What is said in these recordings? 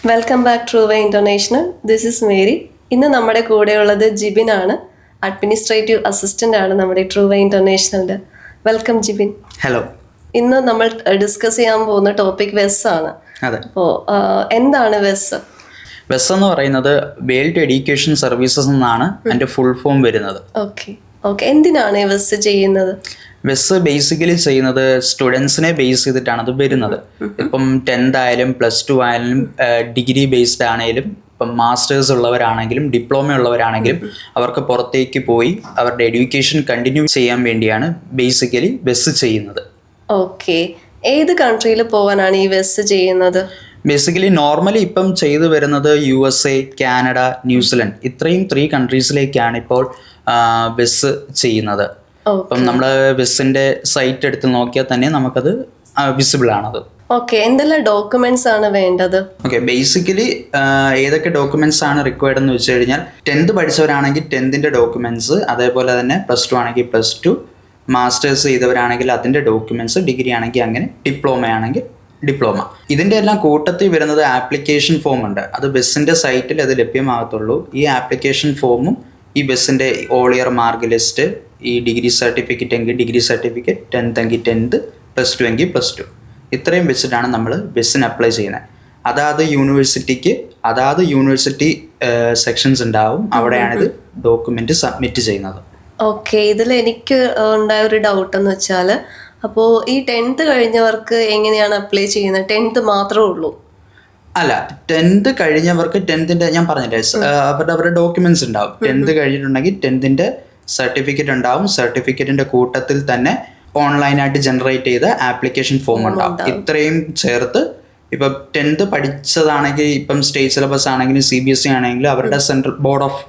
Welcome back true way international. This is Mary. ഇന്ന് നമ്മുടെ കൂടെയുള്ളത് ജിബിൻ ആണ്. അഡ്മിനിസ്ട്രേറ്റീവ് അസിസ്റ്റന്റ് ആണ് നമ്മുടെ ട്രൂ വേ ഇന്റർനാഷണലിന്റെ. വെൽക്കം ജിബിൻ. ഹലോ. ഇന്ന് നമ്മൾ ഡിസ്കസ് ചെയ്യാൻ പോകുന്ന ടോപ്പിക് വെസ് ആണ്. അപ്പോൾ എന്താണ് വെസ്? വെസ് എന്ന് പറയുന്നത് വേൾഡ് എഡ്യൂക്കേഷൻ സർവീസസ് എന്നാണ് അതിന്റെ ഫുൾ ഫോം വരുന്നത്. ഓക്കെ. എന്തിനാണ് വെസ് ചെയ്യുന്നത്? വെസ് ബേസിക്കലി ചെയ്യുന്നത് സ്റ്റുഡൻസിനെ ബേസ് ചെയ്തിട്ടാണ് അത് വരുന്നത്. ഇപ്പം 10th ആയാലും +2 ആയാലും ഡിഗ്രി ബേസ്ഡ് ആണെങ്കിലും ഇപ്പം മാസ്റ്റേഴ്സ് ഉള്ളവരാണെങ്കിലും ഡിപ്ലോമ ഉള്ളവരാണെങ്കിലും അവർക്ക് പുറത്തേക്ക് പോയി അവരുടെ എഡ്യൂക്കേഷൻ കണ്ടിന്യൂ ചെയ്യാൻ വേണ്ടിയാണ് ബേസിക്കലി വെസ് ചെയ്യുന്നത്. ഓക്കെ. ഏത് കൺട്രിയിൽ പോകാനാണ് ഈ വെസ് ചെയ്യുന്നത്? ബേസിക്കലി നോർമലി ഇപ്പം ചെയ്തു വരുന്നത് USA, കാനഡ, ന്യൂസിലൻഡ് ഇത്രയും 3 കൺട്രീസിലേക്കാണ് ഇപ്പോൾ വെസ് ചെയ്യുന്നത്. അപ്പം നമ്മൾ വെസ്സിന്റെ സൈറ്റ് എടുത്ത് നോക്കിയാൽ തന്നെ നമുക്കത് വിസിബിൾ ആണത്. ഓക്കെ. എന്തെല്ലാം ഡോക്യുമെന്റ്സ് ആണ് വേണ്ടത്? ഓക്കെ. ബേസിക്കലി ഏതൊക്കെ ഡോക്യുമെന്റ്സ് ആണ് റിക്വയർഡ് എന്ന് വെച്ച് കഴിഞ്ഞാൽ 10th പഠിച്ചവരാണെങ്കിൽ 10th ഡോക്യുമെന്റ്സ്, അതേപോലെ തന്നെ +2 ആണെങ്കിൽ +2, മാസ്റ്റേഴ്സ് ചെയ്തവരാണെങ്കിൽ അതിൻ്റെ ഡോക്യുമെന്റ്സ്, ഡിഗ്രി ആണെങ്കിൽ അങ്ങനെ, ഡിപ്ലോമ ആണെങ്കിൽ ഡിപ്ലോമ. ഇതിൻ്റെ എല്ലാം കൂട്ടത്തിൽ വരുന്നത് ആപ്ലിക്കേഷൻ ഫോം ഉണ്ട്. അത് ബസ്സിൻ്റെ സൈറ്റിൽ അത് ലഭ്യമാകത്തുള്ളൂ. ഈ ആപ്ലിക്കേഷൻ ഫോമും ഈ ബസ്സിൻ്റെ ഓൾ ഇയർ മാർക്ക് ലിസ്റ്റ്, ഈ ഡിഗ്രി സർട്ടിഫിക്കറ്റ് എങ്കിൽ ഡിഗ്രി സർട്ടിഫിക്കറ്റ്, 10th എങ്കിൽ 10th, +2 എങ്കിൽ +2, ഇത്രയും വെച്ചിട്ടാണ് നമ്മൾ ബസ്സിന് അപ്ലൈ ചെയ്യുന്നത്. അതാത് യൂണിവേഴ്സിറ്റി സെക്ഷൻസ് ഉണ്ടാവും, അവിടെയാണിത് ഡോക്യുമെന്റ് സബ്മിറ്റ് ചെയ്യുന്നത്. ഓക്കെ. ഇതിൽ എനിക്ക് ഉണ്ടായ ഒരു ഡൗട്ട് എന്ന് വെച്ചാൽ, അപ്പോൾ ഈ 10th കഴിഞ്ഞവർക്ക് എങ്ങനെയാണ് അപ്ലൈ ചെയ്യുന്നത്? 10th മാത്രമേ ഉള്ളൂ? അല്ല, 10th കഴിഞ്ഞവർക്ക് 10th ഞാൻ പറഞ്ഞില്ലേ, അവരുടെ ഡോക്യുമെന്റ്സ് ഉണ്ടാവും. 10th കഴിഞ്ഞിട്ടുണ്ടെങ്കിൽ 10th സർട്ടിഫിക്കറ്റ് ഉണ്ടാവും. സർട്ടിഫിക്കറ്റിന്റെ കൂട്ടത്തിൽ തന്നെ ഓൺലൈനായിട്ട് ജനറേറ്റ് ചെയ്ത ആപ്ലിക്കേഷൻ ഫോം ഉണ്ടാവും. ഇത്രയും ചേർത്ത് ഇപ്പം 10th പഠിച്ചതാണെങ്കിൽ ഇപ്പം സ്റ്റേറ്റ് സിലബസ് ആണെങ്കിലും CBSE ആണെങ്കിലും അവരുടെ സെൻട്രൽ ബോർഡ് ഓഫ്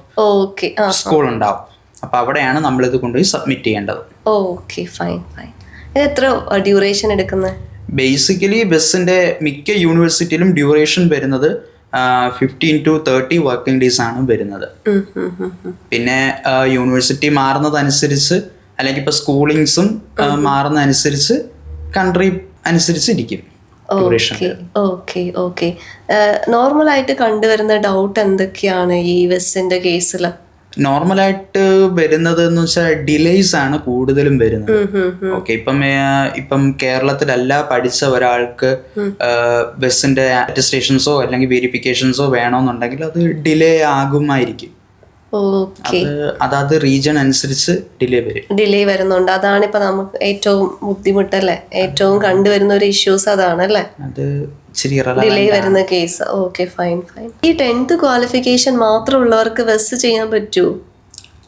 സ്കൂൾ ഉണ്ടാവും. അപ്പൊ അവിടെയാണ് നമ്മളിത് കൊണ്ടുപോയി സബ്മിറ്റ് ചെയ്യേണ്ടത്. Okay, fine. ഇത് എത്ര ഡ്യൂറേഷൻ എടുക്കുന്നത്? ബേസിക്കലി ബസ്സിന്റെ മിക്ക യൂണിവേഴ്സിറ്റിയിലും ഡ്യൂറേഷൻ വരുന്നത് 15 to 30 വർക്കിംഗ് ഡേയ്സ് ആണ് വരുന്നത്. പിന്നെ യൂണിവേഴ്സിറ്റി മാറുന്നതനുസരിച്ച് അല്ലെങ്കിൽ ഇപ്പൊ സ്കൂളിങ്സും മാറുന്നതനുസരിച്ച് കൺട്രി അനുസരിച്ചിരിക്കും ഡ്യൂറേഷൻ. ഓക്കെ. നോർമലായിട്ട് കണ്ടുവരുന്ന ഡൗട്ട് എന്തൊക്കെയാണ് ഈ വെസ്സിന്റെ കേസിൽ? നോർമലായിട്ട് വരുന്നത് എന്ന് വെച്ചാൽ ഡിലേസ് ആണ് കൂടുതലും വരുന്നത്. ഓക്കെ. ഇപ്പം കേരളത്തിലല്ല പഠിച്ച ഒരാൾക്ക് ബസ്സിന്റെ അറ്റസ്റ്റേഷൻസോ അല്ലെങ്കിൽ വെരിഫിക്കേഷൻസോ വേണമെന്നുണ്ടെങ്കിൽ അത് ഡിലേ ആകുമായിരിക്കും. അതാത് റീജിയൻ അനുസരിച്ച് ഡിലേ വരുന്നുണ്ട്. അതാണ് ഇപ്പൊ നമുക്ക് ഏറ്റവും ബുദ്ധിമുട്ടല്ലേ, ഏറ്റവും കണ്ടുവരുന്ന ഒരു ഇഷ്യൂസ് അതാണല്ലേ, അത് ഡിലേ വരുന്ന കേസ്. Okay, fine. ഈ 10th ക്വാളിഫിക്കേഷൻ മാത്രമുള്ളവർക്ക് വെസ് ചെയ്യാൻ പറ്റുമോ?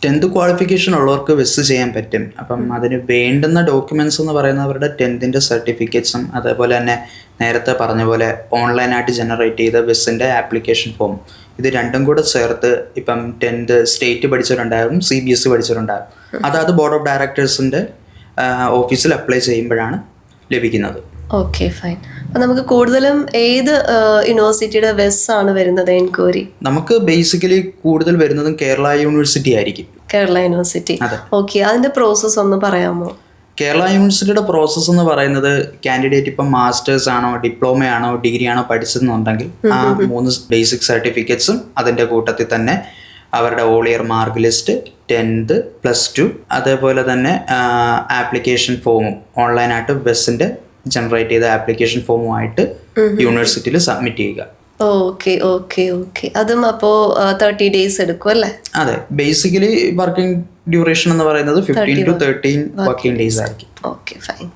10th ക്വാളിഫിക്കേഷൻ ഉള്ളവർക്ക് വെസ് ചെയ്യാൻ പറ്റും. അപ്പം അതിന് വേണ്ടുന്ന ഡോക്യുമെന്റ്സ് എന്ന് പറയുന്നത് അവരുടെ 10th സർട്ടിഫിക്കറ്റ്സും അതേപോലെ തന്നെ നേരത്തെ പറഞ്ഞ പോലെ ഓൺലൈനായിട്ട് ജനറേറ്റ് ചെയ്ത വെസ്സിന്റെ ആപ്ലിക്കേഷൻ ഫോം, ഇത് രണ്ടും കൂടെ ചേർത്ത് ഇപ്പം 10th സ്റ്റേറ്റ് പഠിച്ചവരുണ്ടാകും, CBSE പഠിച്ചവരുണ്ടാകും, അതായത് ബോർഡ് ഓഫ് ഡയറക്ടേഴ്സിന്റെ ഓഫീസിൽ അപ്ലൈ ചെയ്യുമ്പോഴാണ് ലഭിക്കുന്നത്. Okay, fine. അപ്പം നമുക്ക് കൂടുതലും ഏത് യൂണിവേഴ്സിറ്റിയുടെ വെസ് ആണ് വരുന്നത് എൻക്വയറി? നമുക്ക് ബേസിക്കലി കൂടുതൽ വരുന്നതും കേരള യൂണിവേഴ്സിറ്റി ആയിരിക്കും. കേരള യൂണിവേഴ്സിറ്റി. ഓക്കെ. അതിന്റെ പ്രോസസ്സ് ഒന്ന് പറയാമോ? കേരള യൂണിവേഴ്സിറ്റിയുടെ പ്രോസസ്സ് എന്ന് പറയുന്നത് കാൻഡിഡേറ്റ് ഇപ്പം മാസ്റ്റേഴ്സ് ആണോ ഡിപ്ലോമ ആണോ ഡിഗ്രി ആണോ പഠിച്ചതെന്നുണ്ടെങ്കിൽ ആ 3 ബേസിക് സർട്ടിഫിക്കറ്റ്സും അതിൻ്റെ കൂട്ടത്തിൽ തന്നെ അവരുടെ all year mark list, 10th, +2, അതേപോലെ തന്നെ ആപ്ലിക്കേഷൻ ഫോമും ഓൺലൈനായിട്ട് ബസ്സിൻ്റെ ജനറേറ്റ് ചെയ്ത ആപ്ലിക്കേഷൻ ഫോമുമായിട്ട് യൂണിവേഴ്സിറ്റിയിൽ സബ്മിറ്റ് ചെയ്യുക. ഓക്കെ. അതും അപ്പോ 30 days എടുക്കും അല്ലേ? അതെ. ബേസിക്കലി വർക്കിംഗ് ഡ്യൂറേഷൻ എന്ന് പറയുന്നത് 15 to 13 വർക്കിംഗ് ഡേയ്സ് ആയിരിക്കും. Okay, fine.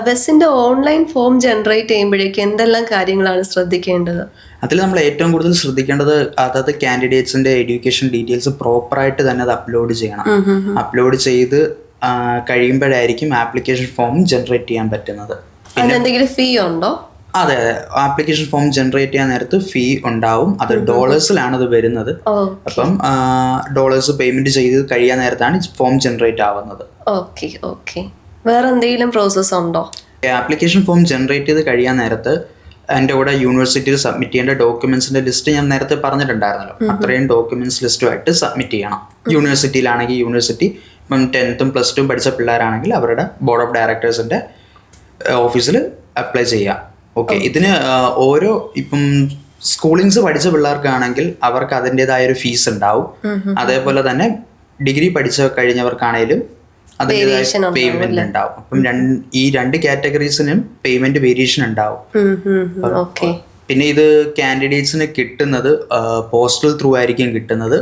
വെസ്സിന്റെ ഓൺലൈൻ ഫോം ജനറേറ്റ് ചെയ്യുമ്പോഴേക്കും എന്തെല്ലാം കാര്യങ്ങളാണ് ശ്രദ്ധിക്കേണ്ടത്? അതിൽ നമ്മൾ ഏറ്റവും കൂടുതൽ ശ്രദ്ധിക്കേണ്ടത് അതായത് കാൻഡിഡേറ്റ്സിന്റെ എഡ്യൂക്കേഷൻ ഡീറ്റെയിൽസ് പ്രോപ്പറായിട്ട് തന്നെ അത് അപ്ലോഡ് ചെയ്യണം. അപ്ലോഡ് ചെയ്ത് കഴിയുമ്പോഴായിരിക്കും ആപ്ലിക്കേഷൻ ഫോം ജനറേറ്റ് ചെയ്യാൻ പറ്റുന്നത്. എന്തെങ്കിലും ഫീ ഉണ്ടോ? അതെ. ആപ്ലിക്കേഷൻ ഫോം ജനറേറ്റ് ചെയ്യാൻ നേരത്ത് ഫീ ഉണ്ടാവും. അത് ഡോളേഴ്സിലാണ് അത് വരുന്നത്. അപ്പം ഡോളേഴ്സ് പേയ്മെന്റ് ചെയ്ത് കഴിയാൻ നേരത്താണ് ഫോം ജനറേറ്റ് ആവുന്നത്. ഓക്കെ. വേറെ എന്തെങ്കിലും പ്രോസസ് ഉണ്ടോ? ആപ്ലിക്കേഷൻ ഫോം ജനറേറ്റ് ചെയ്ത് കഴിയാൻ നേരത്ത് എൻ്റെ കൂടെ യൂണിവേഴ്സിറ്റിയിൽ സബ്മിറ്റ് ചെയ്യേണ്ട ഡോക്യുമെന്റ്സിന്റെ ലിസ്റ്റ് ഞാൻ നേരത്തെ പറഞ്ഞിട്ടുണ്ടായിരുന്നല്ലോ, അത്രയും ഡോക്യുമെന്റ്സ് ലിസ്റ്റുമായിട്ട് സബ്മിറ്റ് ചെയ്യണം. യൂണിവേഴ്സിറ്റിയിലാണെങ്കിൽ യൂണിവേഴ്സിറ്റി, ഇപ്പം 10th +2 പഠിച്ച പിള്ളേരാണെങ്കിൽ അവരുടെ ബോർഡ് ഓഫ് ഡയറക്ടേഴ്സിന്റെ ഓഫീസിൽ അപ്ലൈ ചെയ്യാം. ഓക്കെ. ഇതിന് ഓരോ ഇപ്പം സ്കൂളിങ്സ് പഠിച്ച പിള്ളേർക്കാണെങ്കിൽ അവർക്ക് അതിൻ്റെതായ ഒരു ഫീസ് ഉണ്ടാവും. അതേപോലെ തന്നെ ഡിഗ്രി പഠിച്ച കഴിഞ്ഞവർക്കാണേലും അതിൻ്റെതായ പേയ്മെന്റ് ഉണ്ടാവും. അപ്പം ഈ 2 കാറ്റഗറീസിനും പേയ്മെന്റ് വേരിയേഷൻ ഉണ്ടാവും. പിന്നെ ഇത് കാൻഡിഡേറ്റ്സിന് കിട്ടുന്നത് പോസ്റ്റൽ ത്രൂ ആയിരിക്കും കിട്ടുന്നത്.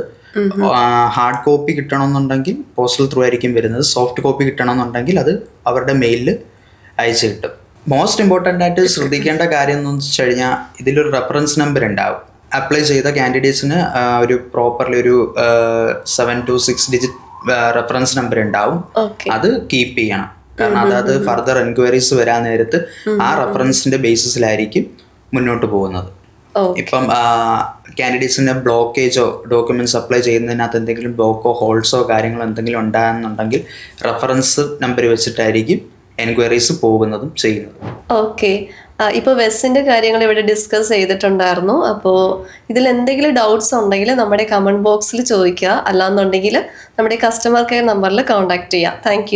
ഹാർഡ് കോപ്പി കിട്ടണമെന്നുണ്ടെങ്കിൽ പോസ്റ്റൽ ത്രൂ ആയിരിക്കും വരുന്നത്. സോഫ്റ്റ് കോപ്പി കിട്ടണമെന്നുണ്ടെങ്കിൽ അത് അവരുടെ മെയിലിൽ അയച്ചു കിട്ടും. മോസ്റ്റ് ഇമ്പോർട്ടൻ്റ് ആയിട്ട് ശ്രദ്ധിക്കേണ്ട കാര്യം എന്ന് വെച്ച് കഴിഞ്ഞാൽ ഇതിലൊരു റെഫറൻസ് നമ്പർ ഉണ്ടാവും. അപ്ലൈ ചെയ്ത കാൻഡിഡേറ്റ്സിന് ഒരു പ്രോപ്പർലി ഒരു 7 to 6 ഡിജിറ്റ് റെഫറൻസ് നമ്പർ ഉണ്ടാവും. അത് കീപ്പ് ചെയ്യണം. കാരണം അതായത് ഫർദർ എൻക്വയറീസ് വരാൻ നേരത്ത് ആ റെഫറൻസിന്റെ ബേസിസിലായിരിക്കും മുന്നോട്ട് പോകുന്നത്. ഇപ്പം കാൻഡിഡേറ്റ്സിന് ബ്ലോക്കേജോ ഡോക്യുമെന്റ്സ് അപ്ലൈ ചെയ്യുന്നതിനകത്ത് എന്തെങ്കിലും ബ്ലോക്കോ ഹോൾസോ കാര്യങ്ങളോ എന്തെങ്കിലും ഉണ്ടാകുന്നുണ്ടെങ്കിൽ റെഫറൻസ് നമ്പർ വെച്ചിട്ടായിരിക്കും എൻക്വയറീസ് പോകുന്നതും ചെയ്യുന്നതും. ഓക്കെ, ഇപ്പോൾ വെസ്സിൻ്റെ കാര്യങ്ങൾ ഇവിടെ ഡിസ്കസ് ചെയ്തിട്ടുണ്ടായിരുന്നു. അപ്പോൾ ഇതിൽ എന്തെങ്കിലും ഡൗട്ട്സ് ഉണ്ടെങ്കിൽ നമ്മുടെ കമൻറ്റ് ബോക്സിൽ ചോദിക്കുക, അല്ലാന്നുണ്ടെങ്കിൽ നമ്മുടെ കസ്റ്റമർ കെയർ നമ്പറിൽ കോൺടാക്ട് ചെയ്യുക. താങ്ക്